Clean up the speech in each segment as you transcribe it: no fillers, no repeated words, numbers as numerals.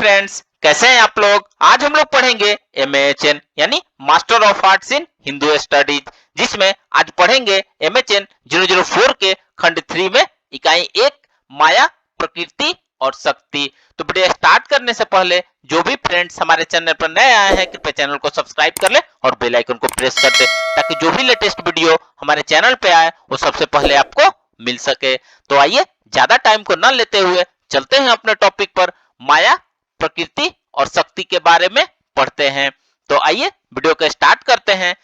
Friends, कैसे हैं आप लोग। आज हम लोग पढ़ेंगे MAHN यानी master of arts in Hindu studies, जिसमें आज पढ़ेंगे MHN 004 के खंड 3 में इकाई 1 माया, प्रकृति और शक्ति। तो वीडियो स्टार्ट करने से पहले जो भी फ्रेंड्स हमारे चैनल पर नए आए हैं कृपया चैनल को सब्सक्राइब कर ले और बेल आइकन को प्रेस कर दे, ताकि जो भी लेटेस्ट वीडियो हमारे चैनल पे आए वो सबसे पहले आपको मिल सके। तो आइए ज्यादा टाइम को न लेते हुए चलते हैं अपने टॉपिक पर। माया, प्रकृति और शक्ति के बारे में पढ़ते हैं। तो आइए वीडियो को स्टार्ट करते हैं।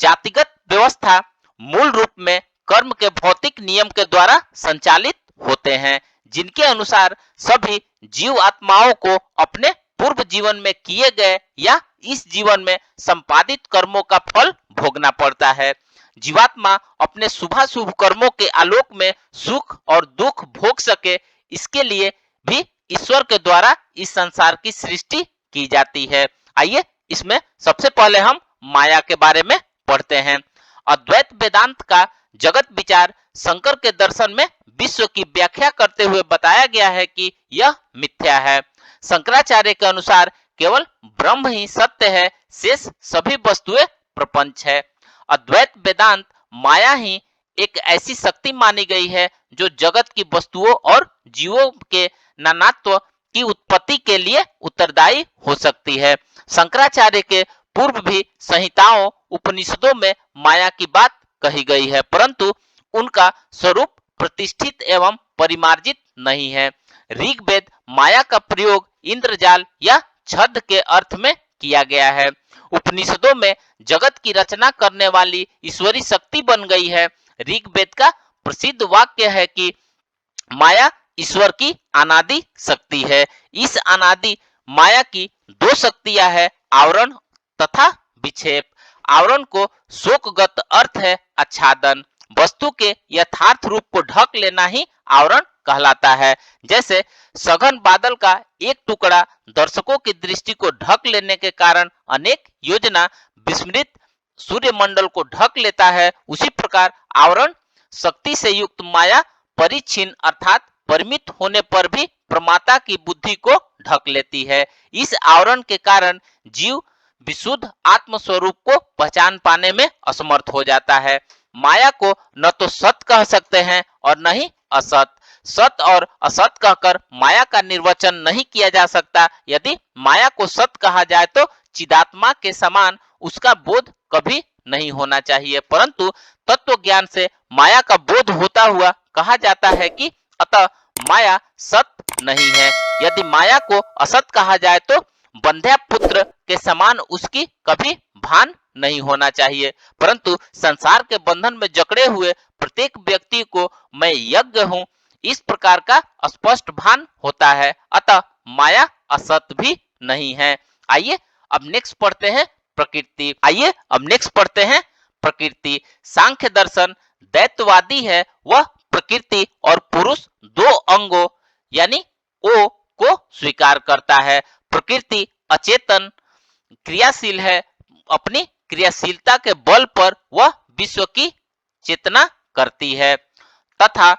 जातिगत व्यवस्था मूल रूप में कर्म के भौतिक नियम के द्वारा संचालित होते हैं, जिनके अनुसार सभी जीव आत्माओं को अपने पूर्व जीवन में किए गए या इस जीवन में संपादित कर्मों का फल भोगना पड़ता है। जीवात्मा अपने शुभाशुभ कर्मों के आलोक में सुख और दुख भोग सके, इसके लिए भी ईश्वर के द्वारा इस संसार की सृष्टि की जाती है। आइए इसमें सबसे पहले हम माया के बारे में पढ़ते हैं। अद्वैत वेदांत का जगत विचार शंकर के दर्शन में विश्व की व्याख्या करते हुए बताया गया है कि यह मिथ्या है। शंकराचार्य के अनुसार केवल ब्रह्म ही सत्य है, शेष सभी वस्तुएं प्रपंच है। अद्वैत वेदांत माया ही एक ऐसी शक्ति मानी गई है जो जगत की वस्तुओं और जीवों के नानात्व की उत्पत्ति के लिए उत्तरदायी हो सकती है। शंकराचार्य के पूर्व भी संहिताओं उपनिषदों में माया की बात कही गई है, परंतु उनका स्वरूप प्रतिष्ठित एवं परिमार्जित नहीं है। ऋग्वेद माया का प्रयोग इंद्रजाल या छद्म के अर्थ में किया गया है। उपनिषदों में जगत की रचना करने वाली ईश्वरी शक्ति बन गई है। ऋग्वेद का प्रसिद्ध वाक्य है कि माया ईश्वर की अनादि शक्ति है। इस अनादि माया की दो शक्तियां है, आवरण तथा विक्षेप। आवरण को शोकगत अर्थ है आच्छादन, वस्तु के यथार्थ रूप को ढक लेना ही आवरण कहलाता है। जैसे सघन बादल का एक टुकड़ा दर्शकों की दृष्टि को ढक लेने के कारण अनेक योजना विस्मृत सूर्यमंडल को ढक लेता है, उसी प्रकार आवरण शक्ति से युक्त माया परिच्छिन्न अर्थात परिमित होने पर भी प्रमाता की बुद्धि को ढक लेती है। इस आवरण के कारण जीव विशुद्ध आत्म स्वरूप को पहचान पाने में असमर्थ हो जाता है। माया को न तो सत कह सकते हैं और न ही असत। सत और असत कहकर माया का निर्वचन नहीं किया जा सकता। यदि माया को सत कहा जाए तो चिदात्मा के समान उसका बोध कभी नहीं होना चाहिए, परंतु तत्व ज्ञान से माया का बोध होता हुआ कहा जाता है कि अतः माया सत नहीं है। यदि माया को असत कहा जाए तो बंध्या पुत्र के समान उसकी कभी भान नहीं होना चाहिए, परंतु संसार के बंधन में जकड़े हुए प्रत्येक व्यक्ति को मैं यज्ञ हूँ इस प्रकार का स्पष्ट भान होता है, अतः माया असत भी नहीं है। आइए अब नेक्स्ट पढ़ते हैं प्रकृति। सांख्य दर्शन दैत्यवादी है, वह प्रकृति और पुरुष दो अंगों यानी ओ को स्वीकार करता है। प्रकृति अचेतन क्रियाशील है, अपनी क्रियाशीलता के बल पर वह विश्व की चेतना करती है तथा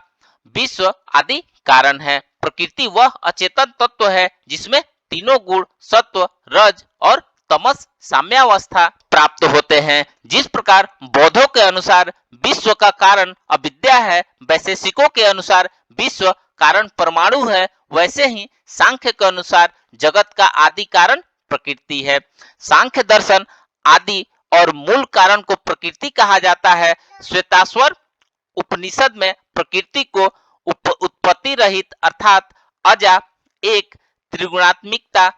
विश्व आदि कारण है। प्रकृति वह अचेतन तत्व है जिसमें तीनों गुण सत्व, रज और तमस साम्यावस्था प्राप्त होते हैं। जिस प्रकार बौद्धों के अनुसार विश्व का कारण अविद्या है, वैशेषिकों के अनुसार विश्व कारण परमाणु है, वैसे ही सांख्य के अनुसार जगत का आदि कारण प्रकृति है। सांख्य दर्शन आदि और मूल कारण को प्रकृति कहा जाता है। श्वेताश्वर उपनिषद में प्रकृति को उत्पत्ति रहित अर्थात अजा, एक त्रिगुणात्मिकता,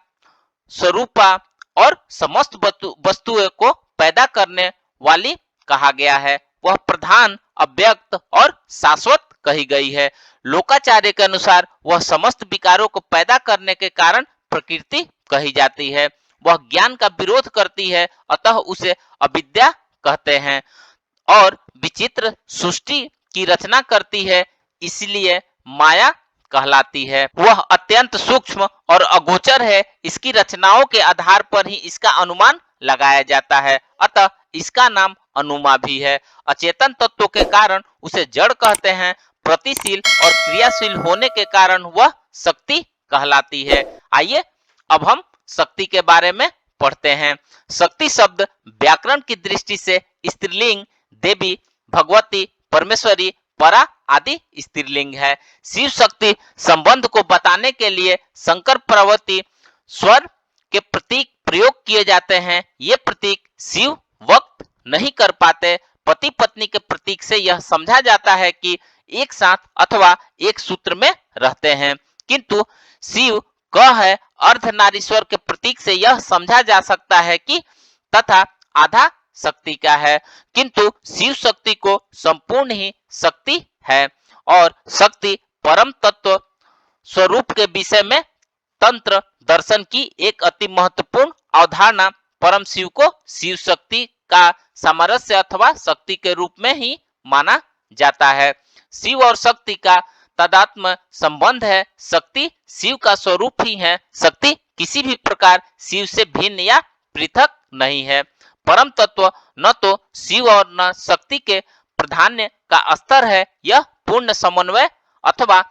स्वरूपा और समस्त वस्तुओं को पैदा करने वाली कहा गया है। वह प्रधान, अव्यक्त और शाश्वत कही गई है। लोकाचार्य के अनुसार वह समस्त विकारों को पैदा करने के कारण प्रकृति कही जाती है। वह ज्ञान का विरोध करती है, अतः उसे अविद्या कहते हैं और विचित्र सृष्टि की रचना करती है, इसलिए माया कहलाती है। वह अत्यंत सूक्ष्म और अगोचर है, इसकी रचनाओं के आधार पर ही इसका अनुमान लगाया जाता है, अतः इसका नाम अनुमा भी है। अचेतन तत्व के कारण उसे जड़ कहते हैं। प्रतिशील और क्रियाशील होने के कारण वह शक्ति कहलाती है। आइए अब हम शक्ति के बारे में पढ़ते हैं। शक्ति शब्द व्याकरण की दृष्टि से स्त्रीलिंग देवी, भगवती, परमेश्वरी, परा आदि स्त्रीलिंग है। शिव शक्ति संबंध को बताने के लिए शंकर पार्वती स्वर के प्रतीक प्रयोग किए जाते हैं। ये प्रतीक शिव वक्त नहीं कर पाते। पति पत्नी के प्रतीक से यह समझा जाता है कि एक साथ अथवा एक सूत्र में रहते हैं, किंतु शिव क है अर्धनारीश्वर के प्रतीक से यह समझा जा सकता है कि तथा आधा शक्ति का है, किंतु शिव शक्ति को संपूर्ण ही शक्ति है और शक्ति परम तत्व स्वरूप के विषय में तंत्र दर्शन की एक अति महत्वपूर्ण अवधारणा परम शिव को शिव शक्ति का सामरस्य अथवा शक्ति के रूप में ही माना जाता है। शिव और शक्ति का तादात्म्य संबंध है। शक्ति शिव का स्वरूप ही है। शक्ति किसी भी प्रकार शिव से भिन्न या पृथक नहीं है। परम तत्व न तो शिव और न शक्ति के प्राधान्य का स्तर है, यह पूर्ण समन्वय अथवा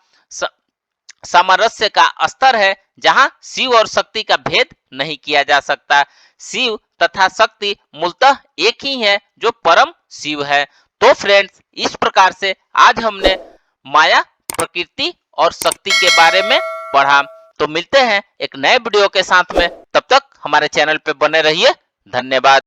सामरस्य का स्तर है, जहां शिव और शक्ति का भेद नहीं किया जा सकता। शिव तथा शक्ति मूलतः एक ही है जो परम शिव है। तो फ्रेंड्स, इस प्रकार से आज हमने माया, प्रकृति और शक्ति के बारे में पढ़ा। तो मिलते हैं एक नए वीडियो के साथ में, तब तक हमारे चैनल पे बने रहिए। धन्यवाद।